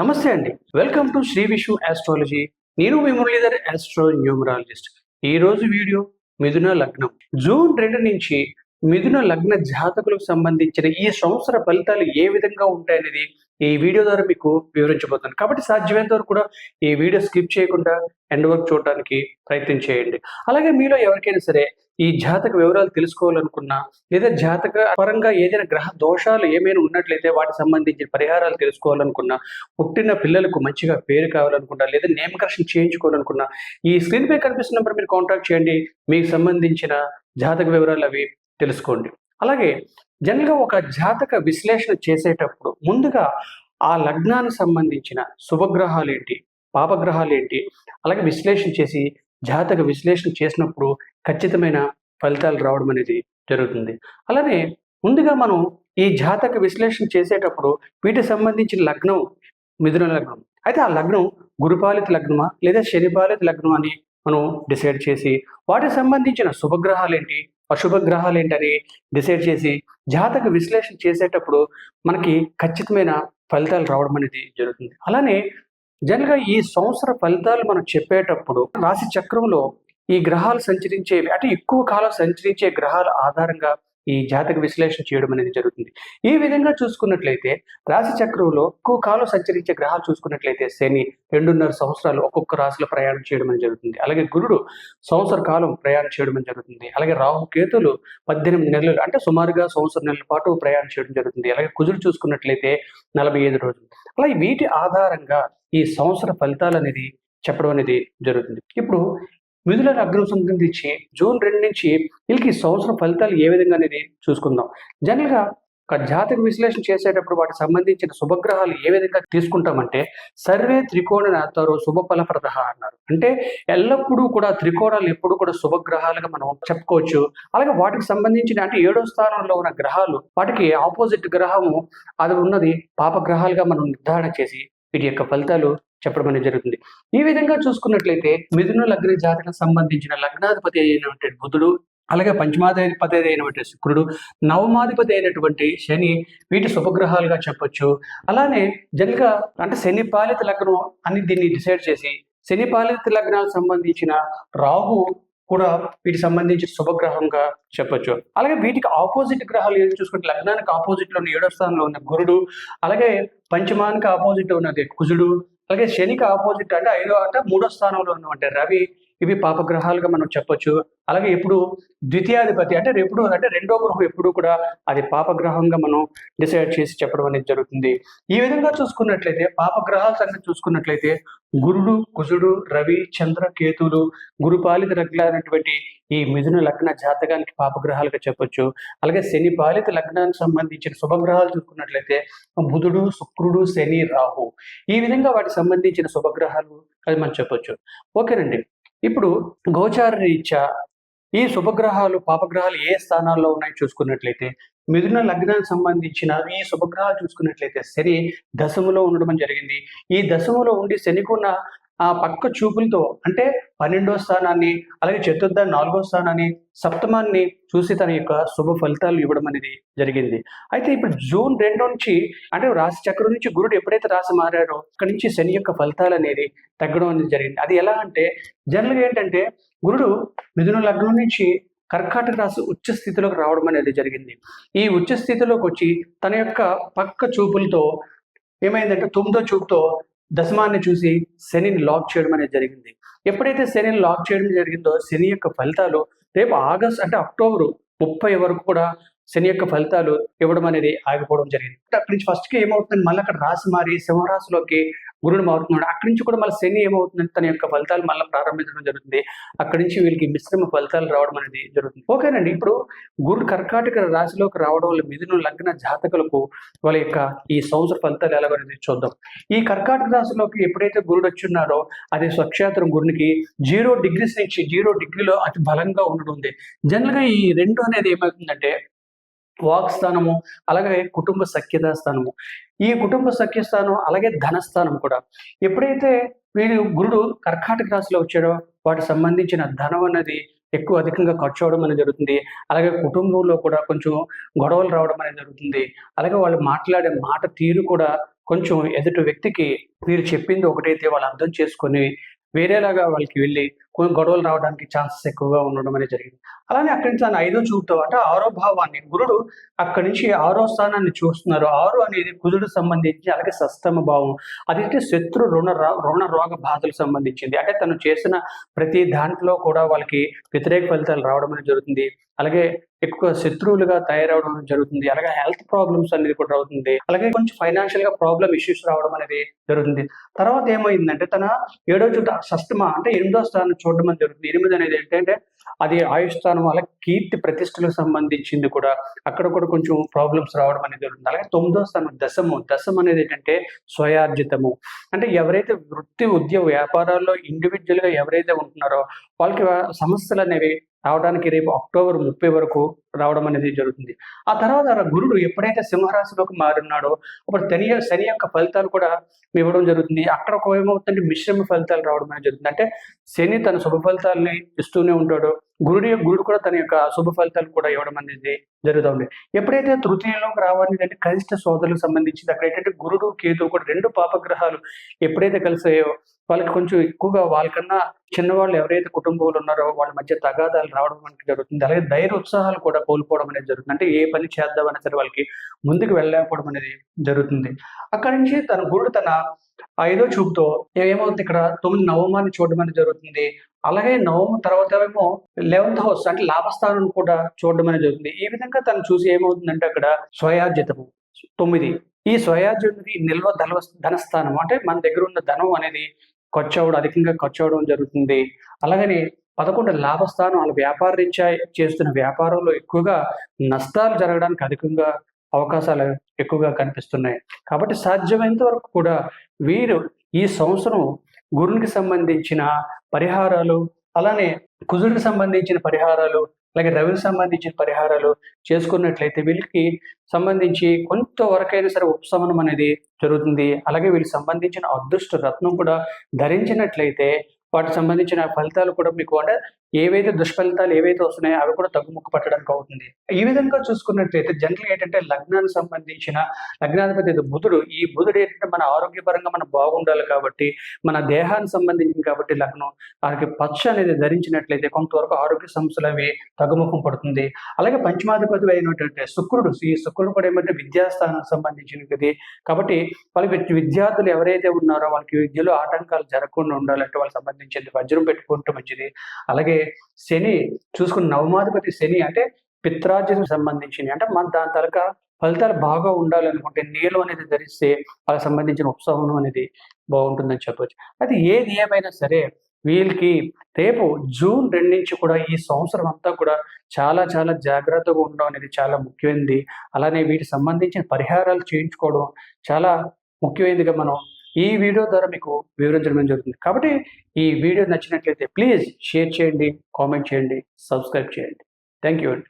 నమస్తే అండి. Welcome to Shri Vishnu astrology. నేను మీ మురళీధర్ ఆస్ట్రో న్యూమరాలజిస్ట్. ఈరోజు వీడియో మిథున లగ్నం. జూన్ 2 నుంచి మిథున లగ్న జాతకులకు సంబంధించిన ఈ సంవత్సర ఫలితాలు ఏ విధంగా ఉంటాయనేది ఈ వీడియో ద్వారా మీకు వివరించబోతున్నాను. కాబట్టి సాధ్యమైనంత వరకు కూడా ఈ వీడియో స్కిప్ చేయకుండా ఎండ్ వరకు చూడడానికి ప్రయత్నం చేయండి. అలాగే మీలో ఎవరికైనా సరే ఈ జాతక వివరాలు తెలుసుకోవాలనుకున్నా, లేదా జాతక పరంగా ఏదైనా గ్రహ దోషాలు ఏమైనా ఉన్నట్లయితే వాటికి సంబంధించిన పరిహారాలు తెలుసుకోవాలనుకున్నా, పుట్టిన పిల్లలకు మంచిగా పేరు కావాలనుకున్నా, లేదా నామకరణం చేయించుకోవాలనుకున్నా, ఈ స్క్రీన్ పై కనిపిస్తున్న నెంబర్ మీరు కాంటాక్ట్ చేయండి. మీకు సంబంధించిన జాతక వివరాలు అవి తెలుసుకోండి. అలాగే జనరల్గా ఒక జాతక విశ్లేషణ చేసేటప్పుడు ముందుగా ఆ లగ్నానికి సంబంధించిన శుభగ్రహాలు ఏంటి, పాపగ్రహాలు ఏంటి, అలాగే విశ్లేషణ చేసి జాతక విశ్లేషణ చేసినప్పుడు ఖచ్చితమైన ఫలితాలు రావడం అనేది జరుగుతుంది. అలానే ముందుగా మనం ఈ జాతక విశ్లేషణ చేసేటప్పుడు వీటికి సంబంధించిన లగ్నం మిథున లగ్నం. అయితే ఆ లగ్నం గురుపాలిత లగ్నమా లేదా శనిపాలిత లగ్నం అని మనం డిసైడ్ చేసి వాటికి సంబంధించిన శుభగ్రహాలు ఏంటి, అశుభ గ్రహాలు ఏంటని డిసైడ్ చేసి జాతక విశ్లేషణ చేసేటప్పుడు మనకి ఖచ్చితమైన ఫలితాలు రావడం అనేది జరుగుతుంది. అలానే జనరల్గా ఈ సంవత్సర ఫలితాలు మనం చెప్పేటప్పుడు రాశి చక్రంలో ఈ గ్రహాలు సంచరించేవి అంటే ఎక్కువ కాలం సంచరించే గ్రహాల ఆధారంగా ఈ జాతక విశ్లేషణ చేయడం అనేది జరుగుతుంది. ఈ విధంగా చూసుకున్నట్లయితే రాశి చక్రంలో ఎక్కువ కాలం సంచరించే గ్రహాలు చూసుకున్నట్లయితే శని 2.5 సంవత్సరాలు ఒక్కొక్క రాశిలో ప్రయాణం చేయడం అనేది జరుగుతుంది. అలాగే గురుడు సంవత్సర కాలం ప్రయాణం చేయడం అనేది జరుగుతుంది. అలాగే రాహు కేతులు 18 నెలలు అంటే సుమారుగా సంవత్సర నెలల పాటు ప్రయాణం చేయడం జరుగుతుంది. అలాగే కుజుడు చూసుకున్నట్లయితే 45 రోజులు. అలాగే వీటి ఆధారంగా ఈ సంవత్సర ఫలితాలు అనేది చెప్పడం అనేది జరుగుతుంది. ఇప్పుడు మిథున లగ్నం సంబంధించి జూన్ 2 నుంచి వీళ్ళకి సంవత్సరం ఫలితాలు ఏ విధంగా అనేది చూసుకుందాం. జనరల్గా ఒక జాతక విశ్లేషణ చేసేటప్పుడు వాటికి సంబంధించిన శుభగ్రహాలు ఏ విధంగా తీసుకుంటామంటే సర్వే త్రికోణ నాతారో శుభ ఫలప్రద అన్నారు. అంటే ఎల్లప్పుడూ కూడా త్రికోణాలు ఎప్పుడు కూడా శుభగ్రహాలుగా మనం చెప్పుకోవచ్చు. అలాగే వాటికి సంబంధించిన అంటే 7వ స్థానంలో ఉన్న గ్రహాలు వాటికి ఆపోజిట్ గ్రహము అది ఉన్నది పాపగ్రహాలుగా మనం నిర్ధారణ చేసి వీటి యొక్క ఫలితాలు చెప్పడం అనేది జరుగుతుంది. ఈ విధంగా చూసుకున్నట్లయితే మిథున లగ్న జాతకం సంబంధించిన లగ్నాధిపతి అయినటువంటి బుధుడు, అలాగే పంచమాధిపతి అయినటువంటి శుక్రుడు, నవమాధిపతి అయినటువంటి శని వీటి శుభగ్రహాలుగా చెప్పొచ్చు. అలానే జనరల్గా అంటే శని పాలిత లగ్నం అని దీన్ని డిసైడ్ చేసి శని పాలిత లగ్నాలకు సంబంధించిన రాహు కూడా వీటికి సంబంధించిన శుభగ్రహంగా చెప్పొచ్చు. అలాగే వీటికి ఆపోజిట్ గ్రహాలు ఏం చూసుకుంటే లగ్నానికి ఆపోజిట్ లో ఉన్న 7వ స్థానంలో ఉన్న గురుడు, అలాగే పంచమానికి ఆపోజిట్ ఉన్నది కుజుడు, అలాగే శనికి ఆపోజిట్ అంటే 3వ స్థానంలో ఉన్నటువంటి రవి ఇవి పాపగ్రహాలుగా మనం చెప్పొచ్చు. అలాగే ఇప్పుడు ద్వితీయాధిపతి అంటే ఎప్పుడు అంటే 2వ గ్రహం ఎప్పుడు కూడా అది పాపగ్రహంగా మనం డిసైడ్ చేసి చెప్పడం అనేది జరుగుతుంది. ఈ విధంగా చూసుకున్నట్లయితే పాపగ్రహాల సంగతి చూసుకున్నట్లయితే గురుడు, కుజుడు, రవి, చంద్ర, కేతులు గురుపాలిత లగ్నమైనటువంటి ఈ మిథున లగ్న జాతకానికి పాపగ్రహాలుగా చెప్పొచ్చు. అలాగే శని పాలిత లగ్నానికి సంబంధించిన శుభగ్రహాలు చూసుకున్నట్లయితే బుధుడు, శుక్రుడు, శని, రాహు ఈ విధంగా వాటికి సంబంధించిన శుభగ్రహాలు అది మనం చెప్పొచ్చు. ఓకేనండి. ఇప్పుడు గోచార రీత్యా ఈ శుభగ్రహాలు పాపగ్రహాలు ఏ స్థానాల్లో ఉన్నాయి చూసుకున్నట్లయితే మిథున లగ్నానికి సంబంధించిన ఈ శుభగ్రహాలు చూసుకున్నట్లయితే శని దశములో ఉండడం జరిగింది. ఈ దశములో ఉండి శనికున్న ఆ పక్క చూపులతో అంటే 12వ స్థానాన్ని అలాగే చతుర్థ 4వ స్థానాన్ని సప్తమాన్ని చూసి తన యొక్క శుభ ఫలితాలు ఇవ్వడం అనేది జరిగింది. అయితే ఇప్పుడు జూన్ 2 నుంచి అంటే రాశి చక్రం నుంచి గురుడు ఎప్పుడైతే రాశి మారారో అక్కడి నుంచి శని యొక్క ఫలితాలు అనేది తగ్గడం అనేది జరిగింది. అది ఎలా అంటే జనరల్గా ఏంటంటే గురుడు మిథున లగ్నం నుంచి కర్కాటక రాశి ఉచ్చ స్థితిలోకి రావడం అనేది జరిగింది. ఈ ఉచ్చ స్థితిలోకి వచ్చి తన యొక్క పక్క చూపులతో ఏమైందంటే 9వ చూపుతో దశమాన్ని చూసి శనిని లాక్ చేయడం అనేది జరిగింది. ఎప్పుడైతే శనిని లాక్ చేయడం జరిగిందో శని యొక్క ఫలితాలు రేపు ఆగస్ట్ అంటే అక్టోబర్ 30 వరకు కూడా శని యొక్క ఫలితాలు ఇవ్వడం అనేది ఆగిపోవడం జరిగింది. అక్కడి నుంచి ఫస్ట్కి ఏమవుతుందని మళ్ళీ అక్కడ రాశి మారి సింహరాశిలోకి గురుడు మారుతున్నాడు. అక్కడి నుంచి కూడా మళ్ళీ శని ఏమవుతుందంటే తన యొక్క ఫలితాలు మళ్ళీ ప్రారంభించడం జరుగుతుంది. అక్కడి నుంచి వీళ్ళకి మిశ్రమ ఫలితాలు రావడం అనేది జరుగుతుంది. ఓకేనండి. ఇప్పుడు గురుడు కర్కాటక రాశిలోకి రావడం వల్ల మిథున లగ్న జాతకులకు వాళ్ళ యొక్క ఈ సంవత్సర ఫలితాలు ఎలాగనేది చూద్దాం. ఈ కర్కాటక రాశిలోకి ఎప్పుడైతే గురుడు వచ్చున్నారో అది స్వక్షేత్రం గురునికి 0 డిగ్రీస్ నుంచి 0 డిగ్రీలో అతి బలంగా ఉండడం ఉంది. జనరల్గా ఈ 2 అనేది ఏమవుతుందంటే వాక్ స్థానము అలాగే కుటుంబ సఖ్యత స్థానము. ఈ కుటుంబ సఖ్య స్థానం అలాగే ధనస్థానం కూడా ఎప్పుడైతే వీడు గురుడు కర్కాటక రాశిలో వచ్చాడో వాటికి సంబంధించిన ధనం అనేది ఎక్కువ అధికంగా ఖర్చు అవడం అనేది జరుగుతుంది. అలాగే కుటుంబంలో కూడా కొంచెం గొడవలు రావడం అనేది జరుగుతుంది. అలాగే వాళ్ళు మాట్లాడే మాట తీరు కూడా కొంచెం ఎదుటి వ్యక్తికి మీరు చెప్పింది ఒకటైతే వాళ్ళు అర్థం చేసుకొని వేరేలాగా వాళ్ళకి వెళ్ళి కొన్ని గొడవలు రావడానికి ఛాన్సెస్ ఎక్కువగా ఉండడం అనేది జరిగింది. అలానే అక్కడి నుంచి తను 5 చూపుతో అంటే 6 భావాన్ని గురుడు అక్కడి నుంచి 6 స్థానాన్ని చూస్తున్నారు. 6 అనేది కుజుడికి సంబంధించి, అలాగే షష్టమ భావం. అదైతే శత్రు రుణ రోగ బాధలకు సంబంధించింది. అంటే తను చేసిన ప్రతి దాంట్లో కూడా వాళ్ళకి వ్యతిరేక ఫలితాలు రావడం అనేది జరుగుతుంది. అలాగే ఎక్కువ శత్రువులుగా తయారవడం జరుగుతుంది. అలాగే హెల్త్ ప్రాబ్లమ్స్ అనేది కూడా అవుతుంది. అలాగే కొంచెం ఫైనాన్షియల్‌గా ఇష్యూస్ రావడం అనేది జరుగుతుంది. తర్వాత ఏమైందంటే తన 7వ చూత షష్టమ అంటే 8దో స్థానం చూడడం అనేది జరుగుతుంది. 8 అనేది ఏంటంటే అది ఆయుష్ స్థానం, అలాగే కీర్తి ప్రతిష్టలకు సంబంధించింది కూడా. అక్కడ కూడా కొంచెం ప్రాబ్లమ్స్ రావడం అనేది జరుగుతుంది. అలాగే 9దో స్థానం దశమం. దశం అనేది ఏంటంటే స్వయార్జితము. అంటే ఎవరైతే వృత్తి, ఉద్యోగ, వ్యాపారాల్లో ఇండివిడ్యువల్‌గా ఎవరైతే ఉంటున్నారో వాళ్ళకి సమస్యలనేవి రావడానికి రేపు అక్టోబర్ 30 వరకు రావడం అనేది జరుగుతుంది. ఆ తర్వాత గురుడు ఎప్పుడైతే సింహరాశిలోకి మారున్నాడో అప్పుడు శని యొక్క ఫలితాలు కూడా ఇవ్వడం జరుగుతుంది. అక్కడ ఏమవుతుందంటే మిశ్రమ ఫలితాలు రావడం అనేది జరుగుతుంది. అంటే శని తన శుభ ఫలితాలని ఇస్తూనే ఉంటాడు. గురుడు కూడా తన యొక్క శుభ ఫలితాలు కూడా ఇవ్వడం అనేది జరుగుతుంది. ఎప్పుడైతే తృతీయంలోకి రావాలి అంటే కనిష్ట సోదరులకు సంబంధించింది అక్కడ ఏంటంటే గురుడు, కేతువు కూడా 2 పాపగ్రహాలు ఎప్పుడైతే కలిసాయో వాళ్ళకి కొంచెం ఎక్కువగా వాళ్ళకన్నా చిన్నవాళ్ళు ఎవరైతే కుటుంబంలో ఉన్నారో వాళ్ళ మధ్య తగాదాలు రావడం అనేది జరుగుతుంది. అలాగే ధైర్య ఉత్సాహాలు కూడా కోల్పోవడం అనేది జరుగుతుంది. అంటే ఏ పని చేద్దామన్నా సరే వాళ్ళకి ముందుకు వెళ్ళలేకపోవడం అనేది జరుగుతుంది. అక్కడి నుంచి గురుడు తన 5వ చూపుతో ఏమవుతుంది ఇక్కడ 9 నవమాన్ని చూడడం అనేది జరుగుతుంది. అలాగే నవమ తర్వాత ఏమో 11th హౌస్ అంటే లాభస్థానం కూడా చూడడం అనేది జరుగుతుంది. ఈ విధంగా తను చూసి ఏమవుతుందంటే అక్కడ స్వయార్జితము 9. ఈ స్వయార్జితది నిల్వ ధనస్థానం అంటే మన దగ్గర ఉన్న ధనం అనేది అధికంగా ఖర్చు అవ్వడం జరుగుతుంది. అలాగని 11 లాభస్థానం వాళ్ళ వ్యాపార రీత్యా చేస్తున్న వ్యాపారంలో ఎక్కువగా నష్టాలు జరగడానికి అధికంగా అవకాశాలు ఎక్కువగా కనిపిస్తున్నాయి. కాబట్టి సాధ్యమైనంత వరకు కూడా వీరు ఈ సంవత్సరం గురునికి సంబంధించిన పరిహారాలు, అలానే కుజుడికి సంబంధించిన పరిహారాలు, అలాగే రవికి సంబంధించిన పరిహారాలు చేసుకున్నట్లయితే వీళ్ళకి సంబంధించి కొంతవరకైనా సరే ఉపశమనం అనేది జరుగుతుంది. అలాగే వీళ్ళకి సంబంధించిన అదృష్ట రత్నం కూడా ధరించినట్లయితే వాటికి సంబంధించిన ఫలితాలు కూడా మీకు అంటే ఏవైతే దుష్ఫలితాలు ఏవైతే వస్తున్నాయో అవి కూడా తగ్గుముఖ పట్టడానికి అవుతుంది. ఈ విధంగా చూసుకున్నట్లయితే జనరల్‌గా ఏంటంటే లగ్నానికి సంబంధించిన లగ్నాధిపతి బుధుడు. ఈ బుధుడు ఏంటంటే మన ఆరోగ్యపరంగా మనం బాగుండాలి కాబట్టి, మన దేహానికి సంబంధించింది కాబట్టి లగ్నం మనకి పచ్చ అనేది ధరించినట్లయితే కొంతవరకు ఆరోగ్య సమస్యలు అవి తగ్గుముఖం పడుతుంది. అలాగే పంచమాధిపతి అయినటువంటి శుక్రుడు, ఈ శుక్రుడు కూడా ఏమంటే విద్యాస్థానానికి సంబంధించినది కాబట్టి వాళ్ళకి విద్యార్థులు ఎవరైతే ఉన్నారో వాళ్ళకి విద్యలో ఆటంకాలు జరగకుండా ఉండాలంటే వాళ్ళకి సంబంధించింది వజ్రం పెట్టుకుంటే మంచిది. అలాగే శని చూసుకున్న నవమాధిపతి శని అంటే పిత్రార్జితకు సంబంధించింది. అంటే మన దాని తాలూకా ఫలితాలు బాగా ఉండాలనుకుంటే నీలం అనేది ధరిస్తే వాళ్ళకి సంబంధించిన ఉపశమనం అనేది బాగుంటుందని చెప్పొచ్చు. అది ఏది ఏమైనా సరే వీళ్ళకి రేపు జూన్ 2 నుంచి కూడా ఈ సంవత్సరం అంతా కూడా చాలా చాలా జాగ్రత్తగా ఉండడం అనేది చాలా ముఖ్యమైనది. అలానే వీటికి సంబంధించిన పరిహారాలు చేయించుకోవడం చాలా ముఖ్యమైనదిగా మనం ఈ వీడియో ద్వారా మీకు వివరించడం జరుగుతుంది. కాబట్టి ఈ వీడియో నచ్చినట్లయితే ప్లీజ్ షేర్ చేయండి, కామెంట్ చేయండి, సబ్స్క్రైబ్ చేయండి. థ్యాంక్ యూ అండి.